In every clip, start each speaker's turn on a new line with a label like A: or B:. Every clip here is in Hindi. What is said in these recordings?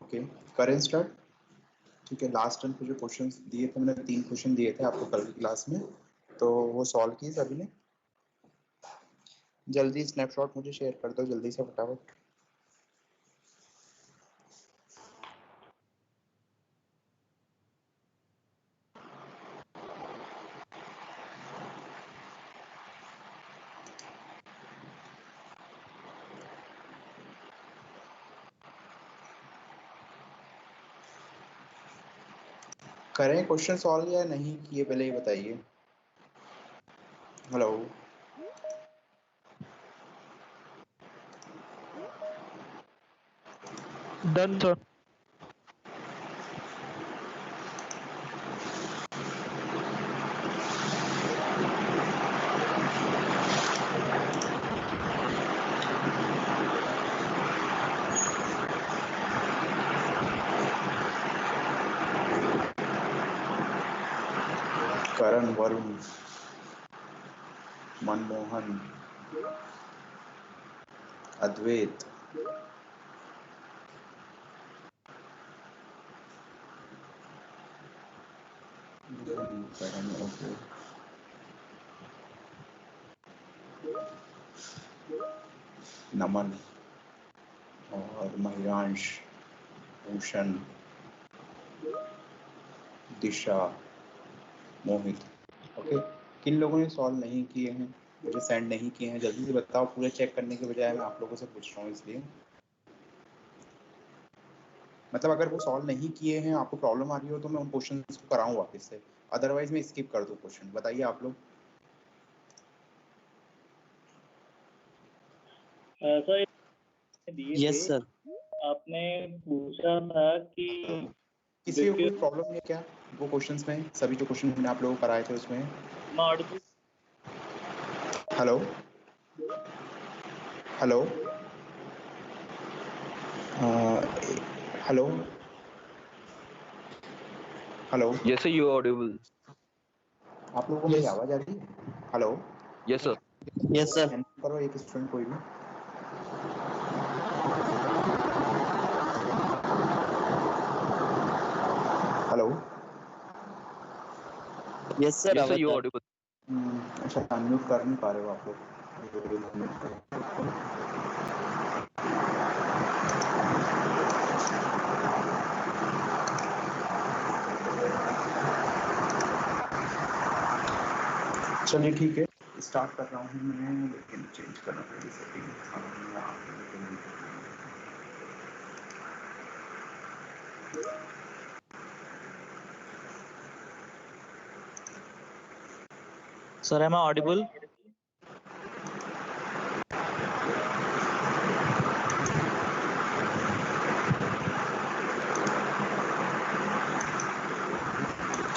A: ओके, करें स्टार्ट। ठीक है, लास्ट टाइम पे जो क्वेश्चंस दिए थे मैंने 3 क्वेश्चन दिए थे आपको कल की क्लास में, तो वो सॉल्व किए सभी ने? जल्दी स्नैपशॉट मुझे शेयर कर दो जल्दी से फटाफट। करें क्वेश्चन सॉल्व या नहीं किए पहले ही बताइए। Hello,
B: done sir.
A: Karan, Varun, Manmohan, Advait, Karan, okay, Naman और महिरांश, भूषण, दिशा, मोहित। ओके, किन लोगों ने सॉल्व नहीं किए हैं, मुझे सेंड नहीं किए हैं, जल्दी से बताओ। पूरे चेक करने के बजाय मैं आप लोगों से पूछ रहा हूँ, इसलिए मतलब अगर वो सॉल्व नहीं किए हैं, आपको प्रॉब्लम आ रही हो तो मैं उन क्वेश्चंस को कराऊं वापस से, अदरवाइज मैं स्किप कर दूं क्वेश्चन। बताइए आप लोग।
C: सर दिए
D: यस
C: थे,
D: सर।
C: आपने पूछा था कि
A: किसी को कोई प्रॉब्लम है क्या वो क्वेश्चंस में? सभी जो क्वेश्चन मैंने आप लोगों को कराए थे उसमें। Hello hello hello hello,
E: Yes sir, you are audible.
A: आप लोगों को मेरी आवाज आ रही है? Hello,
E: Yes sir.
D: Yes sir.
A: करो एक स्टूडेंट कोई भी। Hello,
D: yes sir.
E: Yes sir, you are audible.
A: अच्छा, अनम्यूट कर नहीं पा रहे हो आप लोग। चलिए ठीक है, स्टार्ट कर रहा हूँ मैं, लेकिन चेंज करना पड़ेगी setting.
D: Sir am I audible?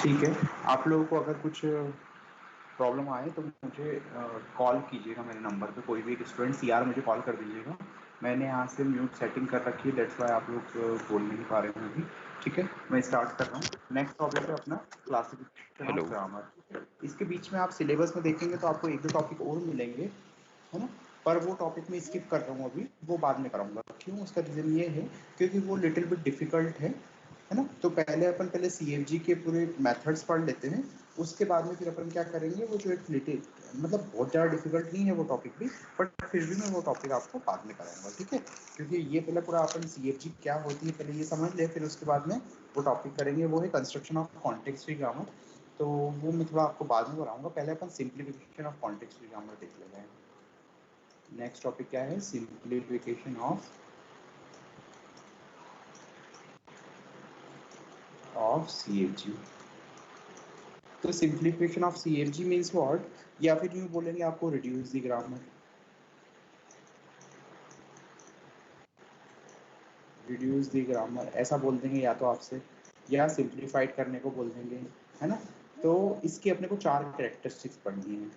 A: ठीक है, आप लोगों को अगर कुछ प्रॉब्लम आए तो मुझे कॉल कीजिएगा मेरे नंबर पे। कोई भी एक स्टूडेंट CR मुझे कॉल कर दीजिएगा। मैंने यहाँ से म्यूट सेटिंग कर रखी है, दैट्स वाई आप लोग बोल नहीं पा रहे हैं अभी। ठीक है, मैं स्टार्ट कर रहा हूँ। नेक्स्ट टॉपिक है अपना क्लासिफिकेशन ऑफ ग्रामर। इसके बीच में आप सिलेबस में देखेंगे तो आपको 1-2 टॉपिक और मिलेंगे, है ना, पर वो टॉपिक में स्किप कर रहा हूँ अभी, वो बाद में कराऊंगा। क्यों? उसका रीज़न ये है क्योंकि वो लिटिल बिट डिफिकल्ट है ना। तो पहले CFG के पूरे मेथड्स पढ़ लेते हैं, उसके बाद में फिर अपन क्या करेंगे, वो जो एक लिटिल मतलब बहुत ज़्यादा डिफिकल्ट नहीं है वो टॉपिक भी, बट फिर भी मैं वो टॉपिक आपको बाद में कराऊंगा। ठीक है, क्योंकि ये पहले पूरा अपन CFG क्या होती है पहले ये समझ ले, फिर उसके बाद में वो टॉपिक करेंगे, वो है construction of context free grammar. तो वो मैं थोड़ा आपको बाद में कराऊंगा, पहले अपन simplification of context free grammar देख लेते हैं। नेक्स्ट टॉपिक क्या है? Simplification of CFG। तो simplification of CFG means what, या फिर यूँ बोलेंगे आपको reduce the grammar. Reduce the grammar ऐसा बोल देंगे या तो आपसे, या सिंप्लीफाइड करने को बोल देंगे, है ना। तो इसकी अपने को 4 कैरेक्टरिस्टिक्स पढ़नी है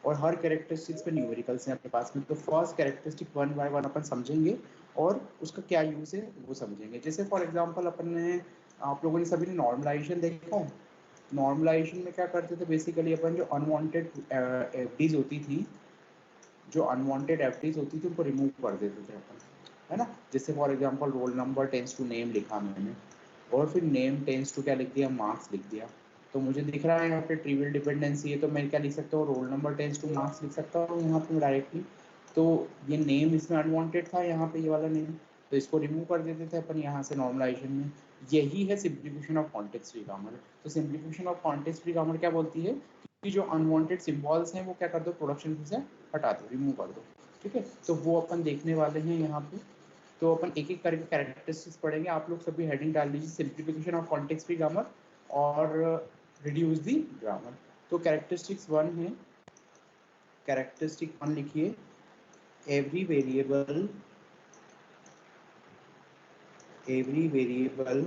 A: और हर कैरेक्टरिस्टिक्स पे न्यूमेरिकल्स हैं अपने पास में। तो फर्स्ट कैरेक्टरिस्टिक 1 बाय 1 अपन समझेंगे और उसका क्या यूज़ है वो समझेंगे। जैसे फॉर एग्जांपल अपन ने, आप लोगों ने सभी ने नॉर्मलाइजेशन देखा है। नॉर्मलाइजेशन में क्या करते थे बेसिकली, अपन जो अनवांटेड एफडीज होती थी, जो अनवांटेड एफडीज होती थी उनको रिमूव कर देते थे अपन। है ना। जैसे for example roll number tends to name लिखा मैंने, और फिर नेम टेंस टू क्या लिख दिया, मार्क्स लिख दिया। तो मुझे दिख रहा है यहाँ पे ट्रिवियल डिपेंडेंसी है, तो मैं क्या लिख सकता हूँ, role number tends two marks लिख सकता हूँ यहाँ पे डायरेक्टली। तो ये नेम इसमें अनवांटेड था यहाँ पे, ये वाला नेम, तो इसको रिमूव कर देते थे अपन यहाँ से नॉर्मलाइजेशन में। यही है simplification of context free grammar. तो simplification of context free grammar क्या बोलती है कि जो अनवांटेड सिंबल्स हैं वो क्या कर दो, प्रोडक्शन से हटा दो, रिमूव कर दो। ठीक है, तो वो अपन देखने वाले हैं यहाँ पे। तो अपन एक एक करके कैरेक्टरिस्टिक्स पढ़ेंगे। आप लोग सभी हेडिंग डाल लीजिए, simplification of context free grammar और रिड्यूस दी ग्रामर। तो कैरेक्टरिस्टिक्स 1 है, कैरेक्टरिस्टिक 1 लिखिए, every variable every variable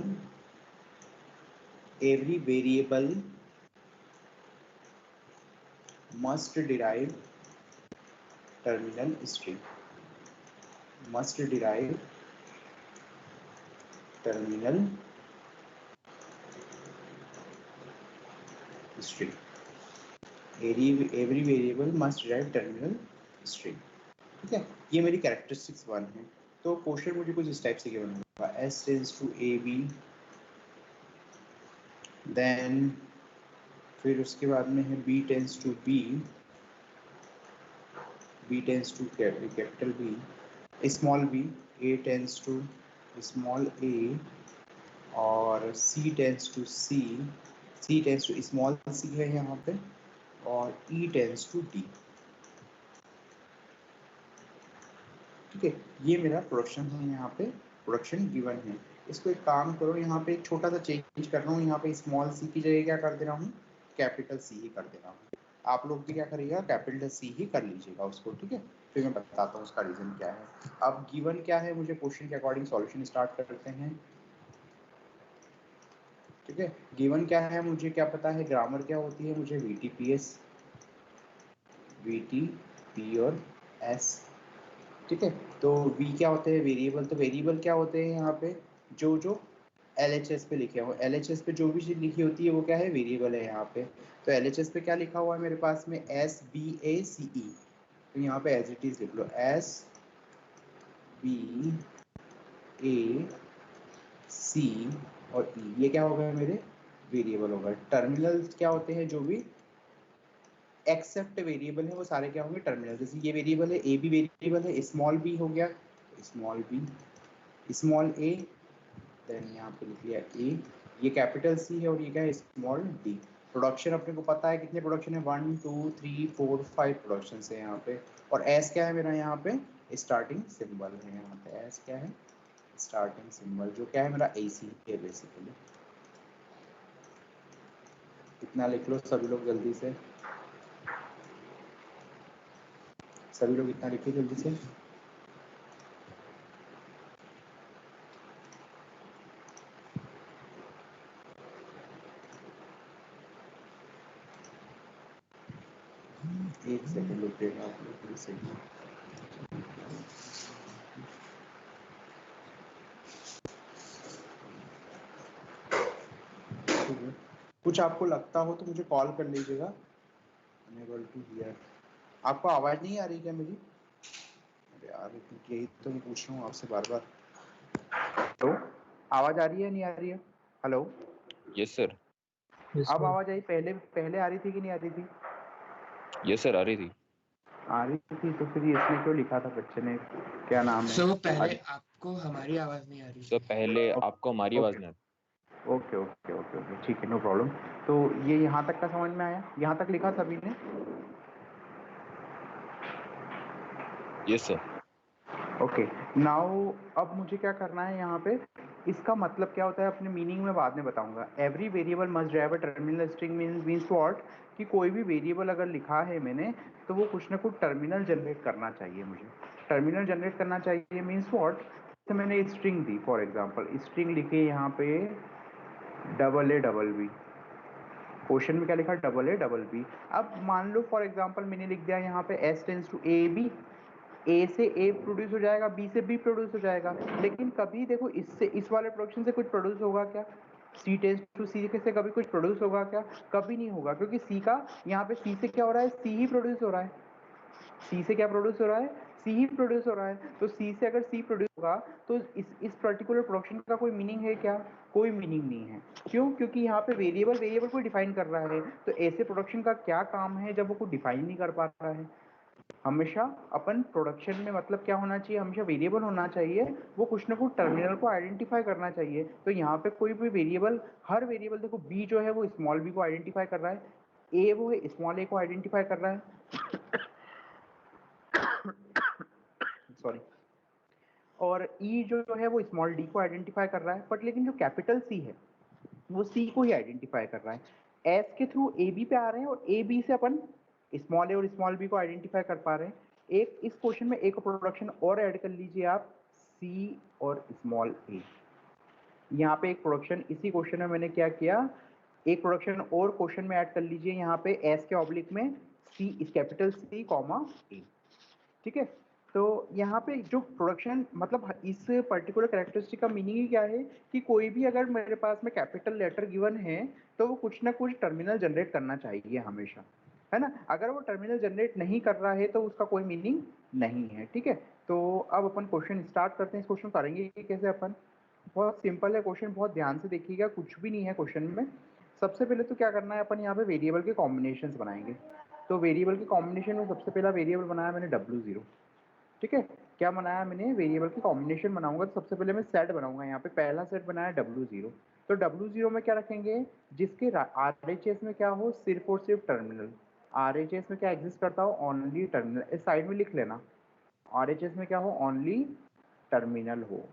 A: every variable must derive terminal string, must derive terminal string, every variable must derive terminal string। ठीक है, ये मेरी कैरेक्टरिस्टिक्स 1 है। तो क्वेश्चन मुझे कुछ इस टाइप से गिवन होगा, s tends to A B, then फिर उसके बाद में है b tends to b, b tends to capital B, small b, a tends to small a, और c tends to c, c tends to small c है यहाँ पे, और e टेंस टू d। ठीक है, ये मेरा प्रोडक्शन है यहाँ पे, प्रोडक्शन गिवन है। इसको एक काम करो, यहाँ पे एक छोटा सा चेंज कर रहा हूँ, यहाँ पे स्मॉल सी की जगह क्या कर दे रहा हूँ, कैपिटल सी ही कर दे रहा हूँ। आप लोग भी क्या करिएगा, कैपिटल सी ही कर लीजिएगा उसको। ठीक है, फिर मैं बताता हूँ उसका रीजन क्या है। अब गिवन क्या है, मुझे क्वेश्चन के अकॉर्डिंग सॉल्यूशन स्टार्ट करते हैं। ठीक है, गिवन क्या है, मुझे क्या पता है, ग्रामर क्या होती है, मुझे VTPS, VTP और S। ठीक है, तो V क्या होते हैं, वेरिएबल। तो वेरिएबल क्या होते हैं यहाँ पे, जो जो LHS पे लिखे हो, LHS पे जो भी चीज़ लिखी होती है वो क्या है, वेरिएबल है यहाँ पे। तो LHS पे क्या लिखा हुआ है मेरे पास में, SBACE, तो यहाँ पे एज इट इज लिख लो, SBAC और E, ये क्या होगा मेरे, वेरिएबल होगा। टर्मिनल क्या होते हैं, जो भी एक्सेप्ट वेरिएबल है वो सारे क्या होंगे, टर्मिनल। जैसे ये वेरिएबल है, ए भी वेरिएबल है, स्मॉल बी हो गया, स्मॉल बी, स्मॉल ए, देन यहाँ पे लिख लिया ए, ये कैपिटल सी है, और ये क्या है, स्मॉल डी। प्रोडक्शन अपने को पता है कितने प्रोडक्शन है, 1 2 3 4 5 प्रोडक्शन है यहाँ पे। और एस क्या है मेरा यहाँ पे, स्टार्टिंग सिंबल है यहाँ पे, एस क्या है, स्टार्टिंग सिंबल, जो क्या है मेरा AC है बेसिकली। इतना लिख लो सभी लोग जल्दी से, सभी लोग इतना लिखिए जल्दी से। एक सेकंड रुकिएगा आप लोग, एक सेकंड। कुछ आपको लगता हो तो मुझे कॉल कर लीजिएगा। अनेबल टू हियर, आपको आवाज नहीं आ रही क्या मेरी? अरे यार, यही तो मैं पूछ रहा हूँ आपसे बार बार। हेलो, आवाज आ रही है नहीं आ रही है? Hello,
B: yes sir.
A: अब आवाज आई, पहले पहले आ रही थी कि नहीं आ रही थी?
B: यस सर, आ रही थी।
A: आ रही थी, तो फिर इसने क्यों लिखा था बच्चे ने, क्या नाम है?
E: सो पहले आपको हमारी आवाज नहीं आ रही
B: सर पहले आपको हमारी आवाज नहीं आती।
A: ओके ओके ओके ओके, ठीक है, नो प्रॉब्लम। तो ये यहाँ तक का समझ में आया, यहाँ तक लिखा सभी ने?
B: Yes sir.
A: ओके, नाउ अब मुझे क्या करना है यहाँ पे, इसका मतलब क्या होता है अपने मीनिंग में बाद में बताऊंगा। Every variable must drive a terminal string means what, कि कोई भी वेरिएबल अगर लिखा है मैंने, तो वो कुछ ना कुछ टर्मिनल जनरेट करना चाहिए मुझे। टर्मिनल जनरेट करना चाहिए मीन्स व्हाट, तो मैंने string the, for example string लिखी यहाँ पे AA क्वेश्चन में क्या लिखा, AA। अब मान लो फॉर एग्जांपल मैंने लिख दिया यहाँ पे S टेंस टू AB, ए से ए प्रोड्यूस हो जाएगा, बी से बी प्रोड्यूस हो जाएगा, लेकिन कभी देखो इससे इस वाले प्रोडक्शन से कुछ प्रोड्यूस होगा क्या, सी टेंस टू सी से कभी कुछ प्रोड्यूस होगा क्या? कभी नहीं होगा, क्योंकि सी का यहाँ पे सी से क्या हो रहा है, सी ही प्रोड्यूस हो रहा है। सी से क्या प्रोड्यूस हो रहा है, सी ही प्रोड्यूस हो रहा है, तो सी से अगर सी प्रोड्यूस होगा तो इस पर्टिकुलर प्रोडक्शन का कोई मीनिंग है क्या? कोई मीनिंग नहीं है। क्यों? क्योंकि यहाँ पे वेरिएबल को डिफाइन कर रहा है। तो ऐसे प्रोडक्शन का क्या काम है जब वो को डिफाइन नहीं कर पा रहा है? हमेशा अपन प्रोडक्शन में मतलब क्या होना चाहिए? हमेशा वेरिएबल होना चाहिए, वो कुछ ना कुछ टर्मिनल को आइडेंटिफाई करना चाहिए। तो यहाँ पे कोई भी वेरिएबल, हर वेरिएबल देखो, बी जो है वो स्मॉल बी को आइडेंटिफाई कर रहा है, ए वो है स्मॉल ए को आइडेंटिफाई कर रहा है, सॉरी, और ई जो है वो स्मॉल डी को आइडेंटिफाई कर रहा है। बट लेकिन जो कैपिटल सी है वो सी को ही आइडेंटिफाई कर रहा है। एस के थ्रू ए बी पे आ रहे हैं और ए बी से अपन स्मॉल ए और स्मॉल बी को आइडेंटिफाई कर पा रहे हैं। एक इस क्वेश्चन में एक प्रोडक्शन और ऐड कर लीजिए आप, सी और स्मॉल ए। यहाँ पे एक प्रोडक्शन इसी क्वेश्चन में मैंने क्या किया, एक प्रोडक्शन और क्वेश्चन में ऐड कर लीजिए यहाँ पे एस के ऑब्लिक में सी, कैपिटल सी कॉमा ए। ठीक है, तो यहाँ पे जो प्रोडक्शन मतलब इस पर्टिकुलर कैरेक्टरिस्टिक का मीनिंग ही क्या है कि कोई भी अगर मेरे पास में कैपिटल लेटर गिवन है तो वो कुछ ना कुछ टर्मिनल जनरेट करना चाहिए हमेशा, है ना। अगर वो टर्मिनल जनरेट नहीं कर रहा है तो उसका कोई मीनिंग नहीं है। ठीक है, तो अब अपन क्वेश्चन स्टार्ट करते हैं। इस क्वेश्चन करेंगे कैसे अपन? बहुत सिंपल है क्वेश्चन, बहुत ध्यान से देखिएगा, कुछ भी नहीं है क्वेश्चन में। सबसे पहले तो क्या करना है, अपन यहाँ पे वेरिएबल के कॉम्बिनेशंस बनाएंगे। तो वेरिएबल के कॉम्बिनेशन में सबसे पहला वेरिएबल बनाया मैंने W0। ठीक है, क्या बनाया मैंने? वेरिएबल की कॉम्बिनेशन बनाऊंगा। तो सबसे पहले मैं सेट बनाऊंगा। यहाँ पे पहला सेट बनाया W0। तो W0 में क्या रखेंगे? जिसके RHS में क्या हो, सिर्फ और सिर्फ टर्मिनल। RHS में क्या एग्जिस्ट करता हो? Only terminal. इस साइड में लिख लेना, RHS में क्या हो? ओनली टर्मिनल हो,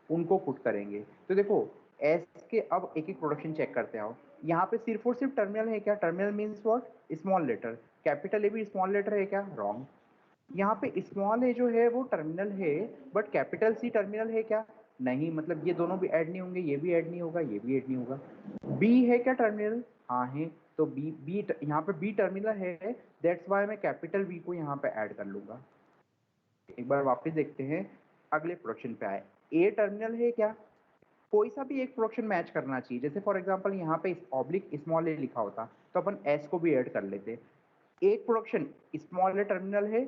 A: उनको पुट करेंगे। तो देखो एस के अब एक एक प्रोडक्शन चेक करते हैं। यहाँ पे सिर्फ और सिर्फ टर्मिनल है क्या? Terminal means what? Small letter. Capital A भी स्मॉल लेटर है क्या? रॉन्ग। यहाँ पे स्मॉल ए जो है वो टर्मिनल है, बट कैपिटल सी टर्मिनल है क्या? नहीं, मतलब ये दोनों भी ऐड नहीं होंगे, ये भी ऐड नहीं होगा, ये भी ऐड नहीं होगा। बी है क्या टर्मिनल? हाँ है, तो बी यहाँ पे बी टर्मिनल है, दैट्स वाई मैं कैपिटल बी को यहाँ पे ऐड कर लूंगा। एक बार वापस देखते हैं, अगले प्रोडक्शन पे आए। ए टर्मिनल है क्या? कोई सा भी एक प्रोडक्शन मैच करना चाहिए। जैसे फॉर एग्जांपल यहाँ पे ऑब्लिक स्मॉल ए लिखा होता तो अपन एस को भी ऐड कर लेते। एक प्रोडक्शन स्मॉल ए टर्मिनल है,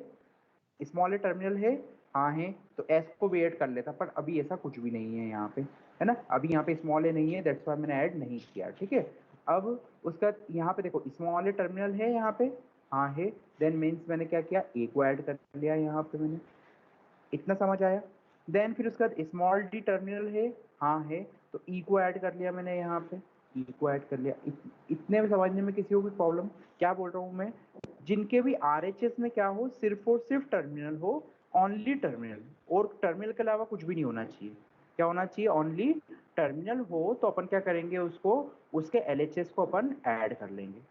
A: स्मॉल ए टर्मिनल है, हाँ है, तो एस को भी ऐड कर लेता। पर अभी ऐसा कुछ भी नहीं है यहाँ पे, है ना। अभी यहाँ पे स्मॉल ए नहीं है, दैट्स व्हाई मैंने ऐड नहीं किया। ठीक है, अब उसका यहाँ पे देखो स्मॉल ए टर्मिनल है यहाँ पे, हाँ है, देन मीन्स मैंने क्या किया, ए को ऐड कर लिया यहाँ पे मैंने। इतना समझ आया? देन फिर उसके बाद स्मॉल डी टर्मिनल है, हाँ है, तो ई को ऐड कर लिया मैंने यहाँ पे, ई को ऐड कर लिया। इतने में समझने में किसी को कोई प्रॉब्लम? क्या बोल रहा हूँ मैं? जिनके भी RHS में क्या हो, सिर्फ और सिर्फ टर्मिनल हो, ओनली टर्मिनल, और टर्मिनल के अलावा कुछ भी नहीं होना चाहिए। क्या होना चाहिए? ओनली टर्मिनल हो। तो अपन क्या करेंगे, उसको उसके LHS को अपन ऐड कर लेंगे।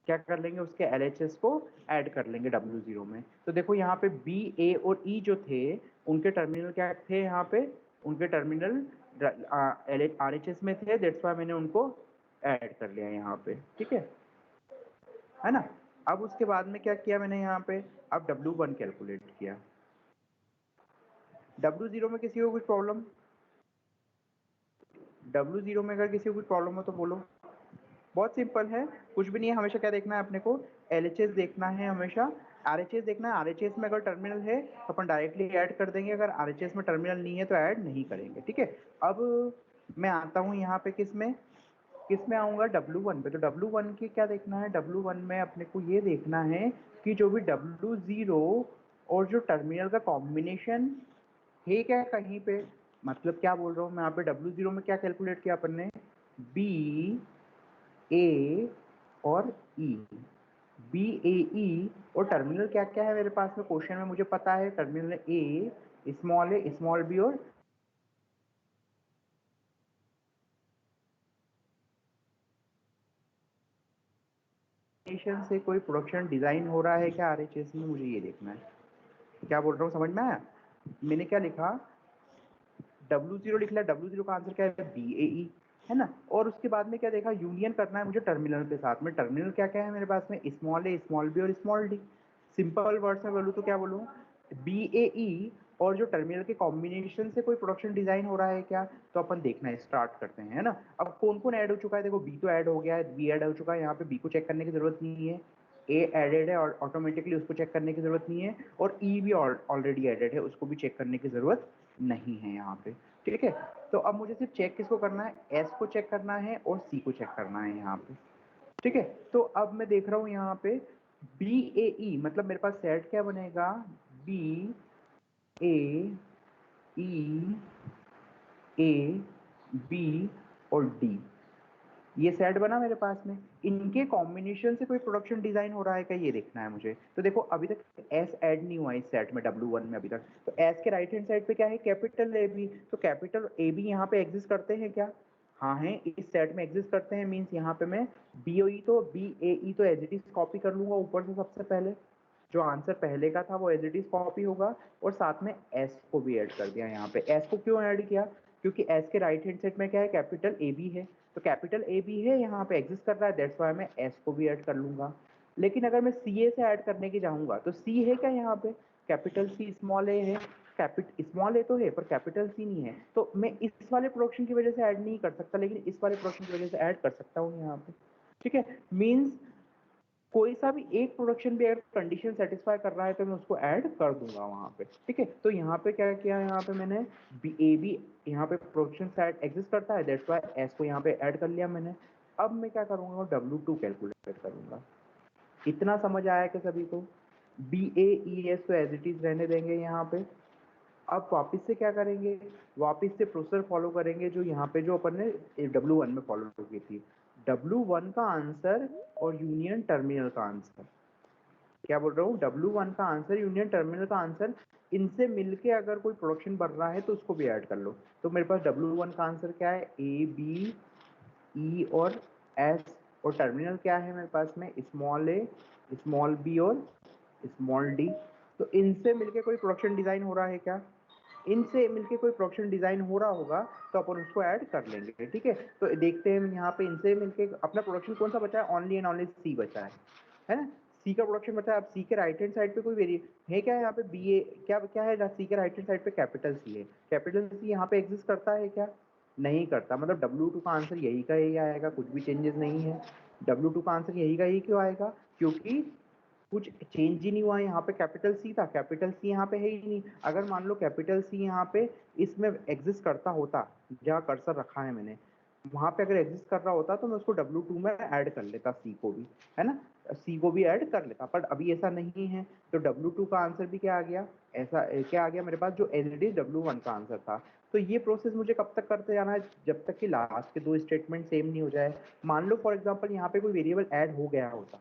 A: क्या कर लेंगे? उसके LHS को ऐड कर लेंगे W0 में। तो देखो यहाँ पे B, A और E जो थे उनके टर्मिनल क्या थे? यहाँ पे उनके टर्मिनल RHS में थे, दैट्स वाई मैंने उनको ऐड कर लिया यहाँ पे। ठीक है ना। अब उसके बाद में क्या किया मैंने यहाँ पे, अब W1 कैलकुलेट किया। W0 में किसी को कुछ प्रॉब्लम? W0 में अगर किसी को कुछ प्रॉब्लम हो तो बोलो। बहुत सिंपल है, कुछ भी नहीं है। हमेशा क्या देखना है अपने को? LHS देखना है, हमेशा RHS देखना है। RHS में अगर टर्मिनल है तो अपन डायरेक्टली ऐड कर देंगे, अगर RHS में टर्मिनल नहीं है तो ऐड नहीं करेंगे। ठीक है, अब मैं आता हूँ यहाँ पे किस में आऊँगा? W1 पे। तो W1 की क्या देखना है? W1 में अपने को ये देखना है कि जो भी W0 और जो टर्मिनल का कॉम्बिनेशन है क्या कहीं पे, मतलब क्या बोल रहा हूँ मैं यहाँ पे? W0 में क्या कैलकुलेट किया अपन ने? B, A और E, B, A, E और टर्मिनल क्या क्या है मेरे पास में? क्वेश्चन में मुझे पता है टर्मिनल A, स्मॉल b और से कोई प्रोडक्शन डिजाइन हो रहा है क्या RHS में? मुझे ये देखना है। क्या बोल रहा हूँ, समझ में आया? मैंने क्या लिखा? W0 लिख लिया। W0 का आंसर क्या है? BAE, है ना। और उसके बाद में क्या देखा? यूनियन करना है मुझे टर्मिनल के साथ में। टर्मिनल क्या क्या है मेरे पास में? स्मॉल ए, स्मॉल बी और स्मॉल डी। सिंपल वर्ड्स में बोलूँ तो क्या बोलूँ? BAE और जो टर्मिनल के कॉम्बिनेशन से कोई प्रोडक्शन डिजाइन हो रहा है क्या? तो अपन देखना है, स्टार्ट करते हैं, है ना। अब कौन कौन ऐड हो चुका है? देखो B तो ऐड हो गया है, B ऐड हो चुका है। यहाँ पे B को चेक करने की जरूरत नहीं है। ए एडेड है और ऑटोमेटिकली उसको चेक करने की जरूरत नहीं है, और ई भी ऑलरेडी एडेड है, उसको भी चेक करने की जरूरत नहीं है यहाँ पे। ठीक है, तो अब मुझे सिर्फ चेक किसको करना है, एस को चेक करना है और सी को चेक करना है यहाँ पे। ठीक है, तो अब मैं देख रहा हूँ यहाँ पे बी ए ई, मतलब मेरे पास सेट क्या बनेगा, बी ए बी और डी, ये सेट बना मेरे पास में। इनके कॉम्बिनेशन से कोई प्रोडक्शन डिजाइन हो रहा है क्या, ये देखना है मुझे। तो देखो अभी तक एस ऐड नहीं हुआ इस सेट में, W1 में अभी तक। तो एस के राइट हैंड साइड पे क्या है, कैपिटल ए बी, तो कैपिटल ए बी यहाँ पे एग्जिस्ट करते हैं क्या, हाँ है, इस सेट में एग्जिस्ट करते हैं। मीन्स यहाँ पे मैं बी ओ ई तो बी ए ई तो एज इट इज कॉपी कर लूंगा ऊपर से, सबसे पहले जो आंसर पहले का था वो एज इट इज कॉपी होगा, और साथ में एस को भी ऐड कर दिया यहाँ पे। एस को क्यों ऐड किया, क्योंकि एस के राइट हैंड साइड में क्या है, कैपिटल ए बी है, तो कैपिटल ए बी है यहाँ पे एग्जिस्ट कर रहा है, दैट्स वाई मैं एस को भी ऐड कर लूंगा। लेकिन अगर मैं सी ए से ऐड करने की चाहूंगा तो सी है क्या यहाँ पे, कैपिटल सी स्मॉल ए है, स्मॉल ए तो है पर कैपिटल सी नहीं है, तो मैं इस वाले प्रोडक्शन की वजह से ऐड नहीं कर सकता, लेकिन इस वाले प्रोडक्शन की वजह से ऐड कर सकता हूँ यहाँ पे। ठीक है, मीन्स कोई सा भी एक प्रोडक्शन भी अगर कंडीशन सेटिस्फाई कर रहा है तो मैं उसको ऐड कर दूंगा वहां पे। ठीक है, तो यहाँ पे क्या किया, यहाँ पे मैंने ए बी यहाँ पे प्रोडक्शन सेट एग्जिस्ट करता है, दैट्स वाई एस को यहाँ पे ऐड कर लिया मैंने। अब मैं क्या करूंगा, W2 कैलकुलेट करूंगा। इतना समझ आया कि सभी को, बी ए ई एस तो एज इट इज रहने देंगे यहाँ पे। अब वापस से क्या करेंगे, वापस से प्रोसेसर फॉलो करेंगे जो यहाँ पे जो अपन ने W1 में फॉलो की थी। W1 का आंसर और यूनियन टर्मिनल का आंसर, क्या बोल रहा हूँ, W1 का आंसर यूनियन टर्मिनल का आंसर, इनसे मिलके अगर कोई प्रोडक्शन बढ़ रहा है तो उसको भी ऐड कर लो। तो मेरे पास W1 का आंसर क्या है, ए बी ई और एस, और टर्मिनल क्या है मेरे पास में, स्मॉल ए स्मॉल बी और स्मॉल डी। तो इनसे मिलके कोई प्रोडक्शन डिजाइन हो रहा है क्या, इनसे मिलके कोई प्रोडक्शन डिजाइन हो रहा होगा तो अपन उसको ऐड कर लेंगे। ठीक है, तो देखते हैं यहाँ पे इनसे मिलके अपना प्रोडक्शन कौन सा बचा है, ओनली एंड ओनली सी बचा है ना, सी का प्रोडक्शन बचा है। अब सी के राइट हैंड साइड पे कोई वेरी है क्या, यहाँ पे बी ए क्या क्या है, सी के राइट हैंड साइड पे कैपिटल सी है, कैपिटल सी यहाँ पे एग्जिस्ट करता है क्या, नहीं करता, मतलब W2 का आंसर यही का यही आएगा, कुछ भी चेंजेस नहीं है। W2 का आंसर यही का यही क्यों आएगा, क्योंकि कुछ चेंज ही नहीं हुआ, यहाँ पे कैपिटल सी था, कैपिटल सी यहाँ पे है ही नहीं। अगर मान लो कैपिटल सी यहाँ पे इसमें एग्जिस्ट करता होता, जहाँ कर्सर रखा है मैंने वहां पे अगर एग्जिस्ट कर रहा होता तो मैं उसको W2 में ऐड कर लेता, सी को भी, है ना, सी को भी ऐड कर लेता, पर अभी ऐसा नहीं है। तो W2 का आंसर भी क्या आ गया, ऐसा क्या आ गया मेरे पास, जो एलरेडी W1 का आंसर था। तो ये प्रोसेस मुझे कब तक करते जाना है, जब तक कि लास्ट के दो स्टेटमेंट सेम नहीं हो जाए। मान लो फॉर एग्जाम्पल यहाँ पे कोई वेरिएबल ऐड हो गया होता,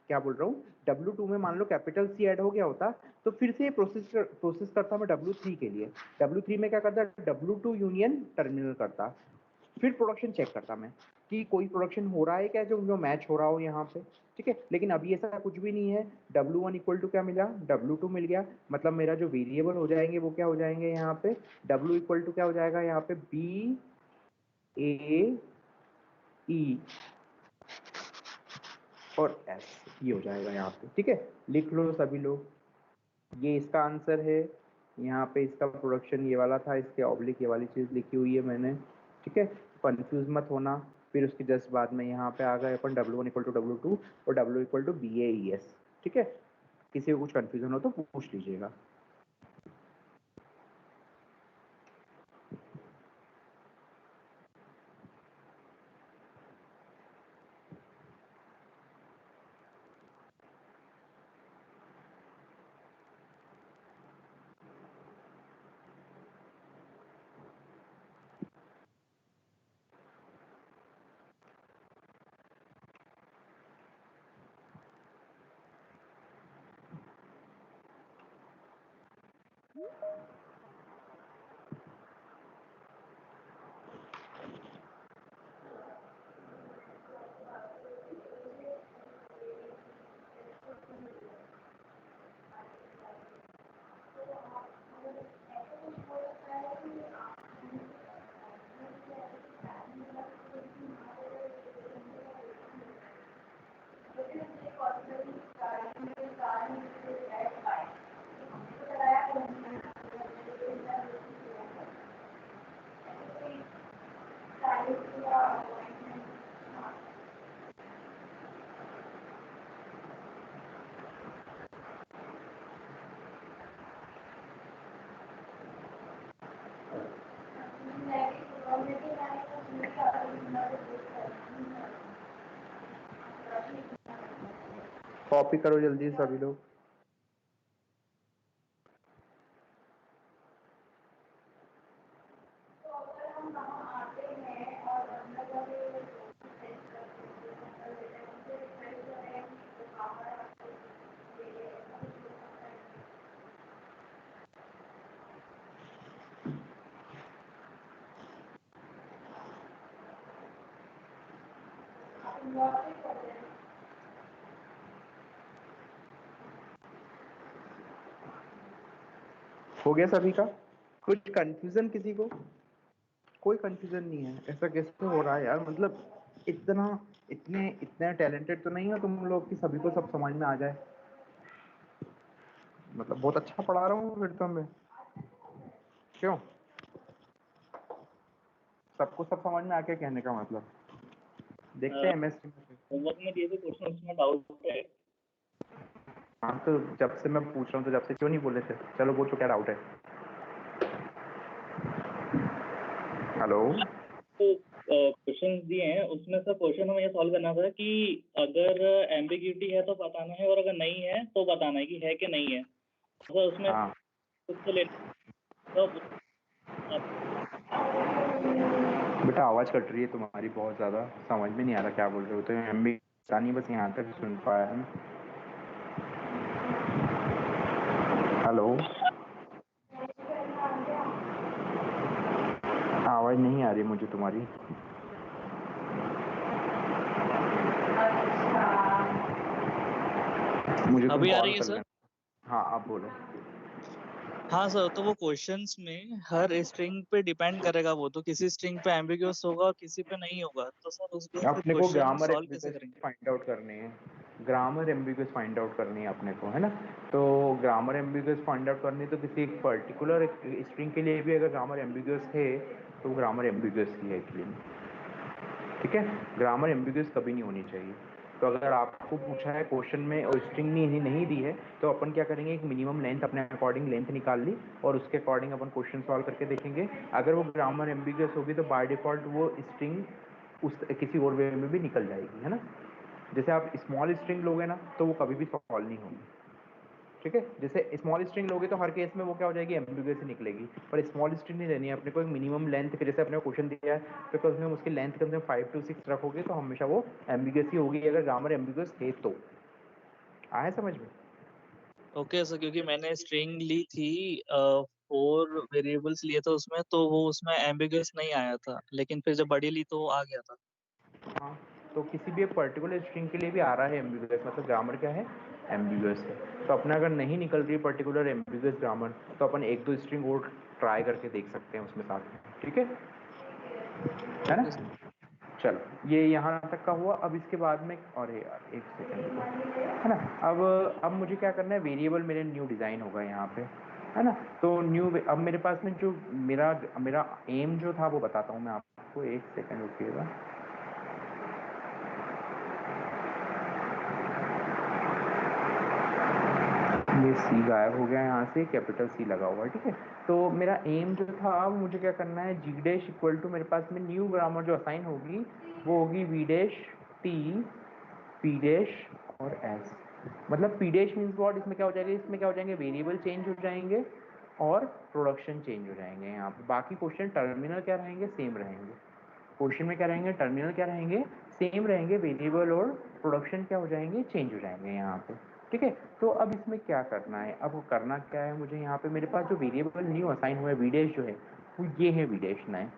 A: क्या बोल रहा हूँ, W2 में मान लो कैपिटल सी ऐड हो गया होता, तो फिर से प्रोसेस करता मैं W3 के लिए। W3 में क्या करता, W2 यूनियन टर्मिनल करता, फिर प्रोडक्शन चेक करता मैं कि कोई प्रोडक्शन हो रहा है क्या जो मैच हो रहा हो यहाँ पे। ठीक है, लेकिन अभी ऐसा कुछ भी नहीं है। W1 इक्वल टू क्या मिला, W2 मिल गया, मतलब मेरा जो वेरिएबल हो जाएंगे वो क्या हो जाएंगे यहाँ पे, W इक्वल टू क्या हो जाएगा यहाँ पे, बी ए ई और एस, ये हो जाएगा यहाँ पे। ठीक है, लिख लो सभी लोग, ये इसका आंसर है, यहाँ पे इसका प्रोडक्शन ये वाला था, इसके ऑब्लिक ये वाली चीज लिखी हुई है मैंने। ठीक है, कंफ्यूज मत होना। फिर उसके जस्ट बाद में यहाँ पे आ गए अपन W1 इक्वल टू W2 और W इक्वल टू BAES। ठीक है, किसी को कुछ कंफ्यूजन हो तो पूछ लीजिएगा। कॉपी करो जल्दी सभी लोग। हो गया सभी का? कुछ कंफ्यूजन किसी को? कोई कंफ्यूजन नहीं है? ऐसा कैसे हो रहा है यार? मतलब इतने टैलेंटेड तो नहीं हो तुम लोग कि सभी को सब समझ में आ जाए। मतलब बहुत अच्छा पढ़ा रहा हूँ फिर तो मैं, क्यों? सबको सब समझ में आके कहने का मतलब देखते हैं एमएससी में।
C: होमवर्क में दिए थे क्वेश्चन, उसमें डाउट है।
A: हाँ तो जब से मैं पूछ रहा हूँ तो जब से क्यों नहीं बोले थे? चलो पूछो, क्या डाउट है? हेलो।
C: तो क्वेश्चन दिए हैं, उसमें से क्वेश्चन हमें ये सॉल्व करना था कि अगर एम्बिग्यूटी है तो बताना है, और अगर नहीं है तो बताना है कि है कि नहीं है। तो उसमें
A: हाँ
C: खुद से ले तो
A: बेटा आवाज कट रही है तुम्हारी बहुत ज्यादा, समझ में नहीं आ रहा क्या बोल रहे हो। तो हम भी नहीं बस यहाँ तक सुन पाया है। हेलो, आवाज नहीं आ रही मुझे तुम्हारी। मुझे तुम
D: अभी आ
A: कॉल
D: रही है
A: कर
D: सर?
A: लेना। हाँ आप बोलो।
D: हाँ सर, तो वो क्वेश्चंस में हर स्ट्रिंग पे डिपेंड करेगा, वो तो किसी स्ट्रिंग पे एम्बिग्यूअस होगा, किसी पे नहीं होगा। तो सर उस बेस पे
A: अपने को
D: क्वेश्चन
A: ग्रामर
D: सॉल्व कैसे
A: एम्बिगस
D: करेंगे?
A: फाइंड आउट करनी है। ग्रामर एम्बिगस फाइंड आउट करनी है अपने को, है ना? तो ग्रामर एम्बिगस फाइंड आउट करनी है तो किसी एक पर्टिकुलर स्ट्रिंग के लिए भी अगर ग्रामर एम्बिगस है तो ग्रामर एम्बिगस ही है एक्चुअली, ठीक है? ग्रामर एम्बिगस कभी नहीं होनी चाहिए। तो अगर आपको पूछा है क्वेश्चन में और स्ट्रिंग नहीं दी है तो अपन क्या करेंगे, एक मिनिमम लेंथ अपने अकॉर्डिंग लेंथ निकाल ली और उसके अकॉर्डिंग अपन क्वेश्चन सॉल्व करके देखेंगे। अगर वो ग्रामर एम्बिगस होगी तो बाय डिफॉल्ट वो स्ट्रिंग उस किसी और वे में भी निकल जाएगी, है ना? जैसे आप स्मॉल स्ट्रिंग लोगे ना तो वो कभी भी सॉल्व नहीं होगी, ठीक है? जैसे स्मॉल स्ट्रिंग लोगे तो हर केस में वो क्या हो जाएगी, एम्बिगुअस ही निकलेगी। पर स्मॉल स्ट्रिंग नहीं लेनी है अपने को, एक मिनिमम लेंथ के जैसे अपने क्वेश्चन दिया है तो उसमें उसकी लेंथ कम से कम 5 to 6 रखोगे तो हमेशा वो एम्बिगुअस ही होगी, अगर ग्रामर एम्बिगुअस है तो। आया समझ में?
D: ओके सर, क्योंकि मैंने स्ट्रिंग ली थी, 4 वेरिएबल्स लिए थे उसमें, तो वो उसमें एम्बिग्यूअस नहीं आया था, लेकिन फिर जब बड़ी ली तो वो आ गया था।
A: हाँ तो किसी भी एक पर्टिकुलर स्ट्रिंग के लिए भी आ रहा है एम्बिगुअस, मतलब ग्रामर क्या है, एम्बिगुअस है। तो अपना अगर नहीं निकल रही पर्टिकुलर एम्बिगुअस ग्रामर तो अपन एक दो स्ट्रिंग और ट्राई करके देख सकते हैं उसमें साथ में, ठीक है ना?
D: Okay sir.
A: चलो ये यहाँ तक का हुआ। अब इसके बाद में, अरे यार एक सेकेंड, है ना? अब मुझे क्या करना है, वेरिएबल मेरे न्यू डिज़ाइन होगा यहाँ पे, है ना? तो न्यू, अब मेरे पास में जो मेरा एम जो था वो बताता हूँ मैं आपको, एक सेकेंड रुकिएगा। ये सी गायब हो गया यहाँ से, कैपिटल सी लगा हुआ है, ठीक है? तो मेरा एम जो था, मुझे क्या करना है, जी डैश इक्वल टू, मेरे पास में न्यू ग्रामर जो असाइन होगी वो होगी V dash T P dash और एस। मतलब पी डैश मीन्स व्हाट, इसमें क्या हो जाएगा, इसमें क्या हो जाएंगे, वेरिएबल चेंज हो जाएंगे और प्रोडक्शन चेंज हो जाएंगे यहाँ पे। बाकी क्वेश्चन टर्मिनल क्या रहेंगे, सेम रहेंगे। क्वेश्चन में क्या रहेंगे, टर्मिनल क्या रहेंगे, सेम रहेंगे। वेरिएबल और प्रोडक्शन क्या हो जाएंगे, चेंज हो जाएंगे यहाँ पे, ठीक है? तो अब इसमें क्या करना है, अब करना क्या है मुझे, यहाँ पे मेरे पास जो वेरिएबल न्यू असाइन हुआ है वी डैश जो है वो ये है वी डैश 9।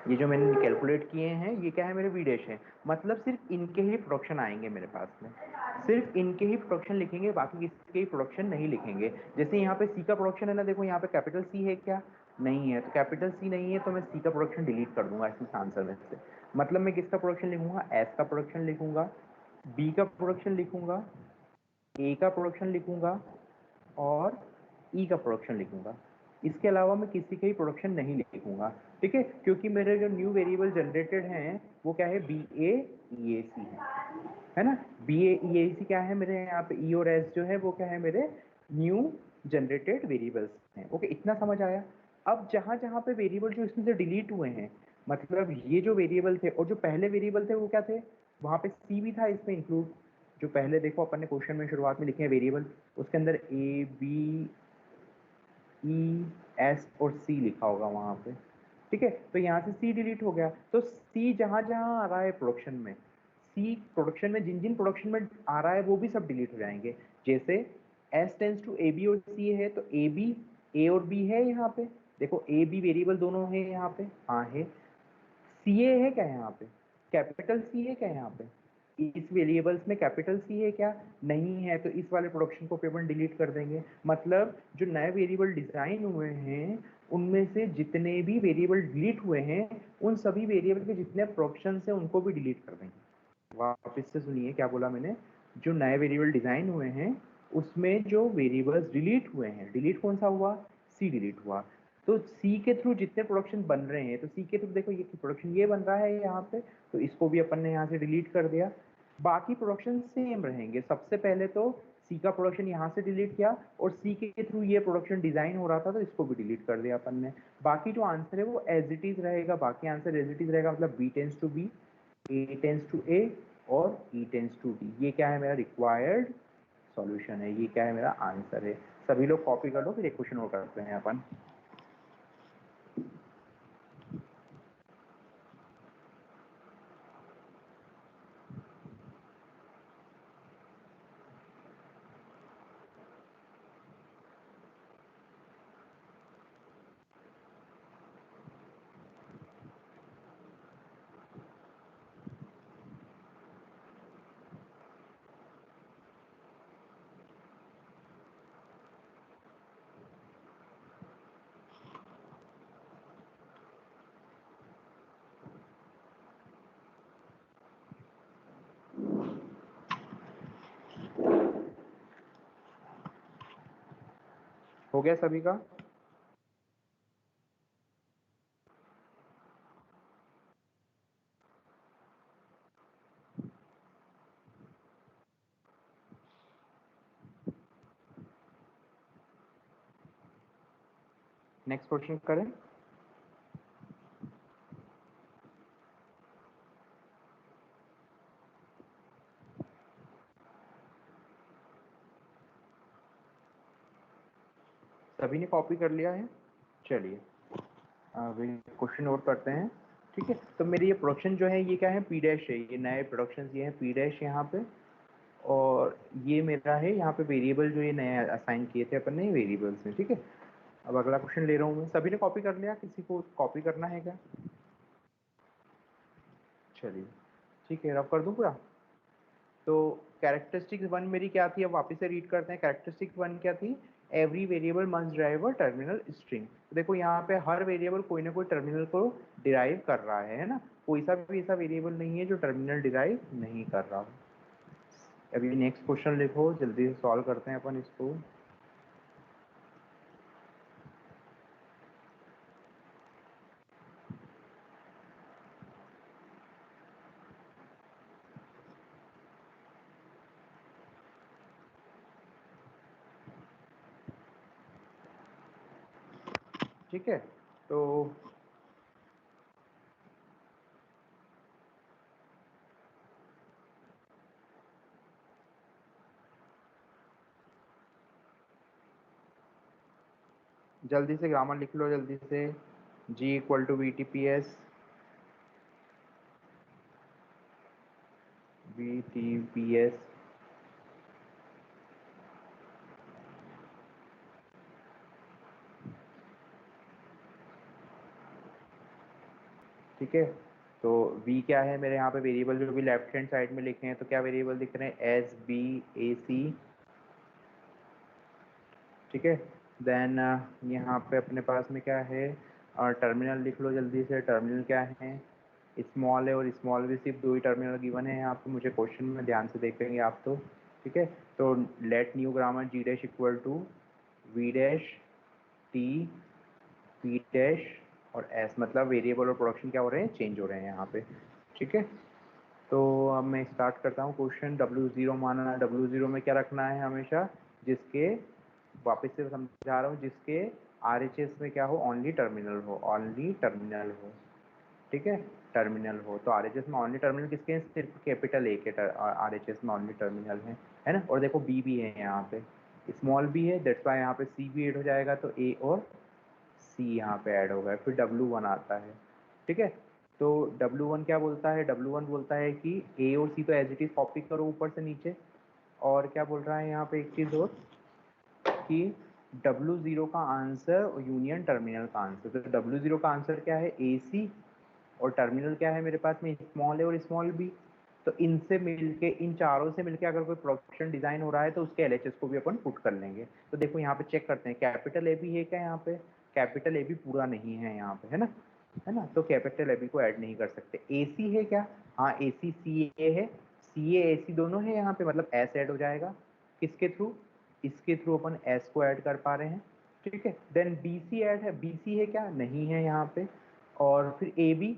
A: ये जो मैंने कैलकुलेट किए हैं ये क्या है, मेरे वी डैश है। मतलब सिर्फ इनके ही प्रोडक्शन आएंगे मेरे पास में, सिर्फ इनके ही प्रोडक्शन लिखेंगे, बाकी किसी के ही प्रोडक्शन नहीं लिखेंगे। जैसे यहाँ पे सी का प्रोडक्शन है ना, देखो यहाँ पे कैपिटल सी है क्या, नहीं है, तो कैपिटल सी नहीं है तो मैं सी का प्रोडक्शन डिलीट कर दूंगा इस आंसर में से। मतलब मैं किसका प्रोडक्शन लिखूंगा, एस का प्रोडक्शन लिखूंगा, बी का प्रोडक्शन लिखूंगा, ए का प्रोडक्शन लिखूंगा और ई का प्रोडक्शन लिखूंगा। इसके अलावा मैं किसी का ही प्रोडक्शन नहीं लिखूंगा, ठीक है? क्योंकि मेरे जो न्यू वेरिएबल जनरेटेड हैं वो क्या है, बी ए ई ए सी है ना? बी ए ई ए सी क्या है मेरे यहाँ पे, ई और एस जो है वो क्या है, मेरे न्यू जनरेटेड वेरिएबल्स हैं। ओके, इतना समझ आया? अब जहाँ जहाँ पे वेरिएबल जो इसमें से डिलीट हुए हैं, मतलब ये जो वेरिएबल थे और जो पहले वेरिएबल थे वो क्या थे, वहाँ पे सी भी था इसमें इंक्लूड, जो पहले देखो अपन ने क्वेश्चन में शुरुआत में लिखे हैं वेरिएबल, उसके अंदर ए बी ई एस और सी लिखा होगा वहाँ पे, ठीक है। तो यहाँ से सी डिलीट हो गया, तो सी जहाँ जहाँ आ रहा है प्रोडक्शन में, सी प्रोडक्शन में जिन जिन प्रोडक्शन में आ रहा है वो भी सब डिलीट हो जाएंगे। जैसे S tends to A B और सी है, तो ए बी, ए और बी है यहाँ पे, देखो ए बी वेरिएबल दोनों है यहाँ पे, हाँ है। सी ए है क्या यहाँ पे, कैपिटल सी है क्या यहाँ पे, इस वेरिएबल्स में कैपिटल सी है क्या, नहीं है, तो इस वाले प्रोडक्शन को पेपर डिलीट कर देंगे। मतलब जो नए वेरिएबल डिजाइन हुए हैं उनमें से जितने भी वेरिएबल डिलीट हुए हैं उन सभी वेरिएबल के जितने प्रोडक्शन हैं उनको भी डिलीट कर देंगे। वापस से सुनिए क्या बोला मैंने, जो नए वेरिएबल डिजाइन हुए हैं उसमें जो वेरिएबल्स डिलीट हुए हैं, डिलीट कौन सा हुआ, सी डिलीट हुआ, तो सी के थ्रू जितने प्रोडक्शन बन रहे हैं, तो सी के थ्रू देखो ये प्रोडक्शन ये बन रहा है यहाँ पे, तो इसको भी अपन ने यहाँ से डिलीट कर दिया। बाकी प्रोडक्शन सेम रहेंगे। सबसे पहले तो सी का प्रोडक्शन यहाँ से डिलीट किया और सी के थ्रू ये प्रोडक्शन डिजाइन हो रहा था तो इसको भी डिलीट कर दिया अपन ने। बाकी जो आंसर है वो एज इट इज रहेगा, बाकी आंसर एज इट इज रहेगा, मतलब B tends to B, A tends to A और ई टेंस टू डी। ये क्या है, मेरा रिक्वायर्ड सॉल्यूशन है, ये क्या है, मेरा आंसर है। सभी लोग कॉपी कर लो, फिर एक क्वेश्चन और करते हैं अपन। हो गया सभी का? नेक्स्ट क्वेश्चन करें। सभी ने कॉपी कर लिया है? चलिए अभी क्वेश्चन और करते हैं, ठीक है। तो मेरी ये प्रोडक्शन जो है ये क्या है, पी डैश है, ये नए प्रोडक्शन ये है पी डैश यहाँ पे, और ये मेरा है यहाँ पे वेरिएबल जो ये नए असाइन किए थे अपन ने वेरिएबल्स में, ठीक है। अब अगला क्वेश्चन ले रहा हूँ मैं। सभी ने कॉपी कर लिया, किसी को कॉपी करना है क्या? चलिए ठीक है, रब कर दूँ पूरा। तो कैरेक्टरिस्टिक्स वन मेरी क्या थी, अब वापस से रीड करते हैं। कैरेक्टरिस्टिक्स वन क्या थी, every variable must drive a terminal string. देखो यहाँ पे हर वेरिएबल कोई ना कोई टर्मिनल को डिराइव कर रहा है ना, कोई सा भी ऐसा वेरिएबल नहीं है जो टर्मिनल डिराइव नहीं कर रहा हो। अभी नेक्स्ट क्वेश्चन लिखो, जल्दी से सॉल्व करते हैं अपन इसको। ठीक है, तो जल्दी से ग्रामर लिख लो जल्दी से। G equal to V T P S, V T P S, ठीक है। तो v क्या है मेरे यहाँ पे वेरिएबल, जो भी लेफ्ट हैंड साइड में लिखे हैं, तो क्या वेरिएबल दिख रहे हैं, एस बी ए सी, ठीक है। देन यहाँ पे अपने पास में क्या है, टर्मिनल लिख लो जल्दी से। टर्मिनल क्या है, स्मॉल है और स्मॉल भी सिर्फ दो ही टर्मिनल गिवन है यहाँ पे, मुझे क्वेश्चन में ध्यान से देखेंगे आप तो, ठीक है। तो let new grammar G dash equal to V dash T P dash और एस, मतलब वेरिएबल और प्रोडक्शन क्या हो रहे हैं, चेंज हो रहे हैं यहाँ पे, ठीक है। तो अब मैं स्टार्ट करता हूँ क्वेश्चन। W0 माना, W0 में क्या रखना है हमेशा, जिसके, वापस से समझा रहा हूँ, जिसके RHS में क्या हो, ओनली टर्मिनल हो, ओनली टर्मिनल हो, ठीक है, टर्मिनल हो। तो RHS में ओनली टर्मिनल किसके हैं? सिर्फ कैपिटल ए के RHS में ओनली टर्मिनल है ना। और देखो बी भी है यहाँ पे, स्मॉल बी है, दैट्स वाई यहाँ पे सी भी ऐड हो जाएगा, तो ए और सी यहाँ पे ऐड होगा। फिर W1 आता है, ठीक है। तो W1 क्या बोलता है? W1 बोलता है कि ए और सी तो एज इट इज कॉपी करो ऊपर से नीचे, और क्या बोल रहा है यहाँ पे एक चीज़ और कि W0 का आंसर यूनियन टर्मिनल का आंसर। तो W0 का आंसर क्या है? AC, और टर्मिनल क्या है मेरे पास में? स्मॉल ए और स्मॉल बी। तो इनसे मिलके, इन चारों से मिलके अगर कोई प्रोडक्शन डिजाइन हो रहा है तो उसके LHS को भी अपन पुट कर लेंगे। तो देखो यहाँ पे चेक करते हैं, कैपिटल ए भी है क्या यहाँ पे? कैपिटल ए भी पूरा नहीं है यहाँ पे, है ना। तो कैपिटल ए बी को ऐड नहीं कर सकते। AC है क्या? हाँ, AC CA है, CA AC दोनों है यहाँ पे, मतलब S ऐड हो जाएगा। किसके थ्रू? इसके थ्रू अपन S को ऐड कर पा रहे हैं, ठीक है। देन BC ऐड है, BC है क्या? नहीं है यहाँ पे। और फिर AB,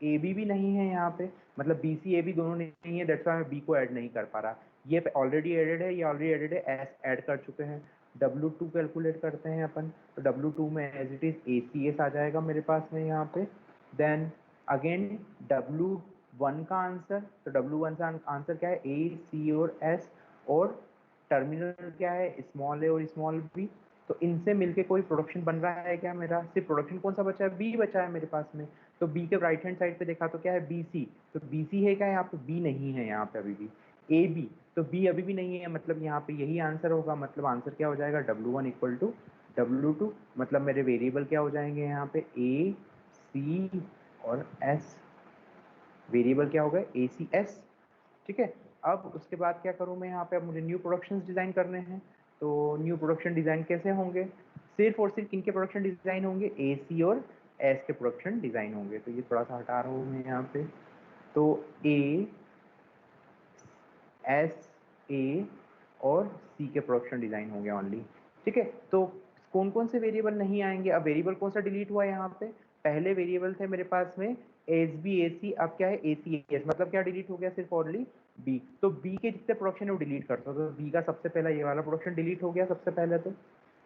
A: AB भी नहीं है यहाँ पे, मतलब BC AB दोनों नहीं है, दैट्स व्हाई मैं B को ऐड नहीं कर पा रहा। ये ऑलरेडी एडेड है, ये ऑलरेडी एडेड है, S ऐड कर चुके हैं। W2 कैलकुलेट करते हैं अपन, तो W2 में एज इट इज ACS आ जाएगा मेरे पास में यहाँ पे। देन अगेन W1 का आंसर, तो W1 का आंसर क्या है? A, C और S, और टर्मिनल क्या है? स्मॉल ए और स्मॉल बी। तो इनसे मिलके कोई प्रोडक्शन बन रहा है क्या मेरा? सिर्फ प्रोडक्शन कौन सा बचा है? बी बचा है मेरे पास में। तो बी के राइट हैंड साइड पे देखा तो क्या है? BC। तो BC है क्या यहाँ पे? बी नहीं है यहाँ पे अभी भी। AB, तो बी अभी भी नहीं है, मतलब यहाँ पे यही आंसर होगा। मतलब आंसर क्या हो जाएगा? W1 equal to W2। मतलब मेरे वेरिएबल क्या हो जाएंगे यहाँ पे? A, C और S। वेरिएबल क्या हो गए? ACS, ठीक है। अब उसके बाद क्या करूँ मैं यहाँ पे? अब मुझे न्यू प्रोडक्शन डिजाइन करने हैं। तो न्यू प्रोडक्शन डिजाइन कैसे होंगे? सिर्फ और सिर्फ किनके प्रोडक्शन डिजाइन होंगे? AC और S के प्रोडक्शन डिजाइन होंगे। तो ये थोड़ा सा हटा रहा हूँ मैं यहाँ पे। तो A, S, A और C के प्रोडक्शन डिजाइन होंगे ओनली, ठीक है। तो कौन कौन से वेरिएबल नहीं आएंगे? अब वेरिएबल कौन सा डिलीट हुआ है यहाँ पे? पहले वेरिएबल थे मेरे पास में SB AC, अब क्या है? ACS। मतलब क्या डिलीट हो गया? सिर्फ ओनली B। तो B के जितने प्रोडक्शन है वो डिलीट कर दो। तो B का सबसे पहला ये वाला प्रोडक्शन डिलीट हो गया सबसे पहले। तो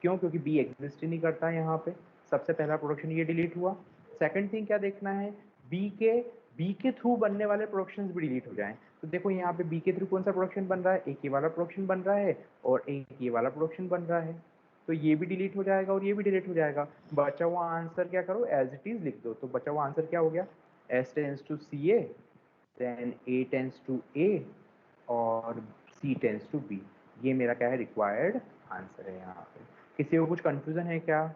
A: क्यों? क्योंकि B एग्जिस्ट ही नहीं करता यहाँ पे। सबसे पहला प्रोडक्शन ये डिलीट हुआ। सेकंड थिंग क्या देखना है? बी के थ्रू बनने वाले प्रोडक्शंस भी डिलीट हो जाएं। तो देखो यहाँ पे बी के थ्रू कौन सा प्रोडक्शन बन रहा है? एक ये वाला प्रोडक्शन बन रहा है और एक ये वाला प्रोडक्शन बन रहा है। तो ये भी डिलीट हो जाएगा और ये भी डिलीट हो जाएगा। बचा हुआ आंसर क्या करो? एज इट इज लिख दो। तो बचा हुआ आंसर क्या हो गया? S tends to CA, then A tends to A और C टेंस टू B। ये मेरा क्या है? रिक्वायर्ड आंसर है यहाँ पे। किसी को कुछ कंफ्यूजन है क्या?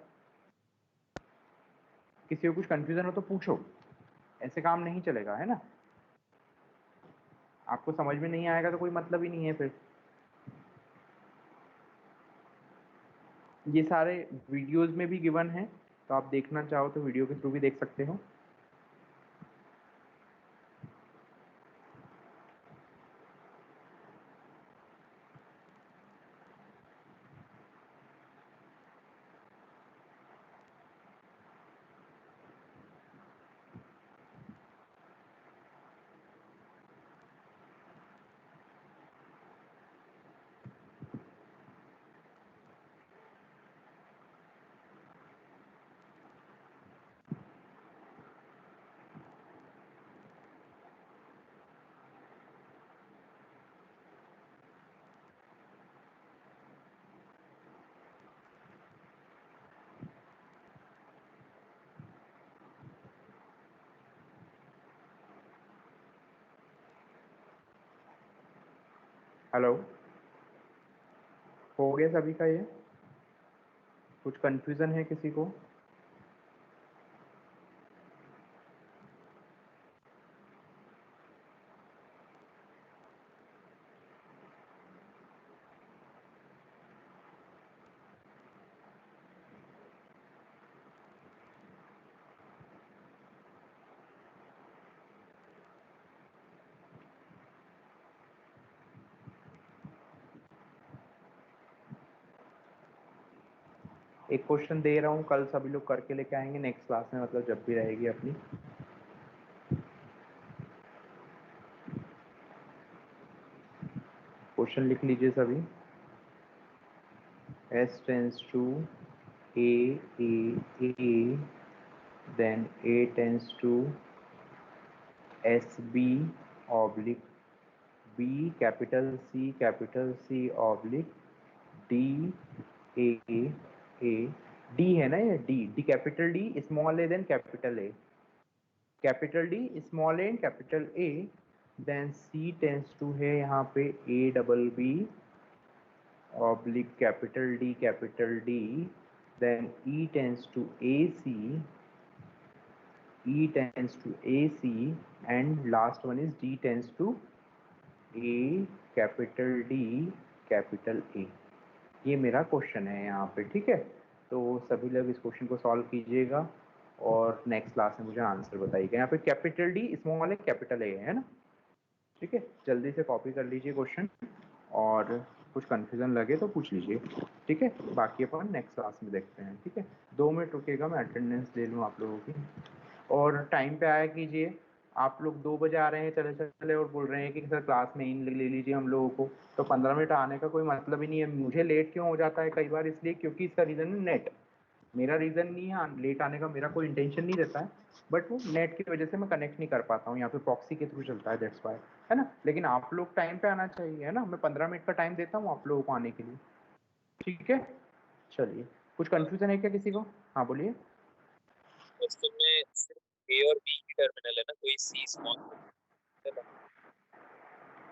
A: किसी को कुछ कंफ्यूजन हो तो पूछो, ऐसे काम नहीं चलेगा, है ना। आपको समझ में नहीं आएगा तो कोई मतलब ही नहीं है फिर। ये सारे वीडियोस में भी गिवन है, तो आप देखना चाहो तो वीडियो के थ्रू भी देख सकते हो। हेलो, हो गया सभी का? ये कुछ कंफ्यूजन है किसी को? एक क्वेश्चन दे रहा हूँ, कल सभी लोग करके लेके आएंगे नेक्स्ट क्लास में, मतलब जब भी रहेगी अपनी। क्वेश्चन लिख लीजिए सभी। S tends to A, A, A, then A tends to SB oblique B capital C oblique D A D है ना, ये D capital D small a then capital A, capital D small a and capital A, then C tends to है यहाँ पे A double B oblique capital D, then E tends to AC, and last one is D tends to A capital D capital A। ये मेरा क्वेश्चन है यहाँ पे, ठीक है। तो सभी लोग इस क्वेश्चन को सॉल्व कीजिएगा और नेक्स्ट क्लास में मुझे आंसर बताइएगा। यहाँ पे capital D small a capital A है ना, ठीक है। जल्दी से कॉपी कर लीजिए क्वेश्चन, और कुछ कंफ्यूजन लगे तो पूछ लीजिए, ठीक है। बाकी अपन नेक्स्ट क्लास में देखते हैं, ठीक है। 2 मिनट रुकेगा, मैं अटेंडेंस ले लूँ आप लोगों की, और टाइम पे आया कीजिए। आप लोग 2 बजे आ रहे हैं चले चले और बोल रहे हैं कि सर क्लास में इन ले लीजिए हम लोगों को, तो 15 मिनट आने का कोई मतलब ही नहीं है। मुझे लेट क्यों हो जाता है कई बार, इसलिए क्योंकि इसका रीज़न है नेट। मेरा रीज़न नहीं है लेट आने का, मेरा कोई इंटेंशन नहीं रहता है, बट वो नेट की वजह से मैं कनेक्ट नहीं कर पाता हूँ, यहाँ पे प्रॉक्सी के थ्रू चलता है, दैट्स वाई, है ना। लेकिन आप लोग टाइम पे आना चाहिए, है ना। मैं 15 मिनट का टाइम देता हूँ आप लोगों को आने के लिए, ठीक है। चलिए, कुछ कंफ्यूजन है क्या किसी को? हाँ बोलिए।
B: क्वेश्चन में सिर्फ ए और बी की टर्मिनल है ना, कोई सी स्मॉल है ना?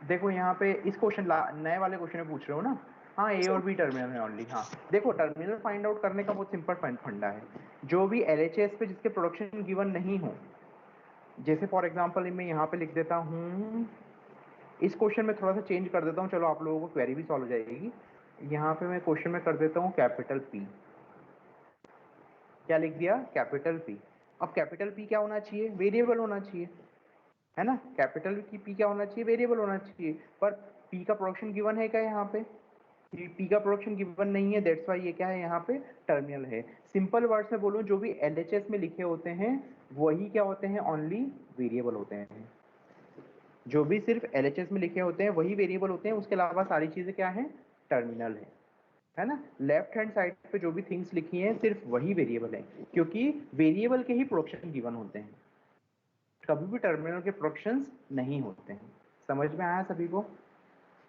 A: देखो यहाँ पे इस क्वेश्चन नए वाले क्वेश्चन में पूछ रहे हो ना, हाँ ए और बी टर्मिनल है ओनली। हाँ देखो, टर्मिनल फाइंड आउट करने का बहुत सिंपल फंडा है। जो भी LHS पे जिसके प्रोडक्शन गिवन नहीं हो, जैसे फॉर एग्जांपल मैं यहाँ पे लिख देता हूँ, इस क्वेश्चन में थोड़ा सा चेंज कर देता हूँ, चलो आप लोगों को क्वेरी भी सॉल्व हो जाएगी। यहाँ पे मैं क्वेश्चन में कर देता हूँ कैपिटल P, क्या लिख दिया, कैपिटल P। अब कैपिटल P क्या होना चाहिए, वेरिएबल होना चाहिए, है ना। कैपिटल की P क्या होना चाहिए, वेरिएबल होना चाहिए। पर P का प्रोडक्शन गिवन है क्या यहाँ पे, P का प्रोडक्शन गिवन नहीं है, दैट्स वाई ये क्या है यहाँ पे टर्मिनल है। सिंपल वर्ड्स में बोलूँ, जो भी LHS में लिखे होते हैं वही क्या होते हैं, ओनली वेरिएबल होते हैं। जो भी सिर्फ LHS में लिखे होते हैं वही वेरिएबल होते हैं, उसके अलावा सारी चीजें क्या है, टर्मिनल है ना। लेफ्ट हैंड साइड पे जो भी थिंग्स लिखी हैं सिर्फ वही वेरिएबल है, क्योंकि वेरिएबल के ही प्रोडक्शन गिवन होते हैं, कभी भी टर्मिनल के प्रोडक्शंस नहीं होते हैं। समझ में आया सभी को,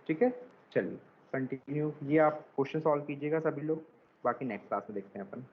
A: ठीक है। चलिए कंटिन्यू, ये आप क्वेश्चन सॉल्व कीजिएगा सभी लोग, बाकी नेक्स्ट क्लास में देखते हैं अपन।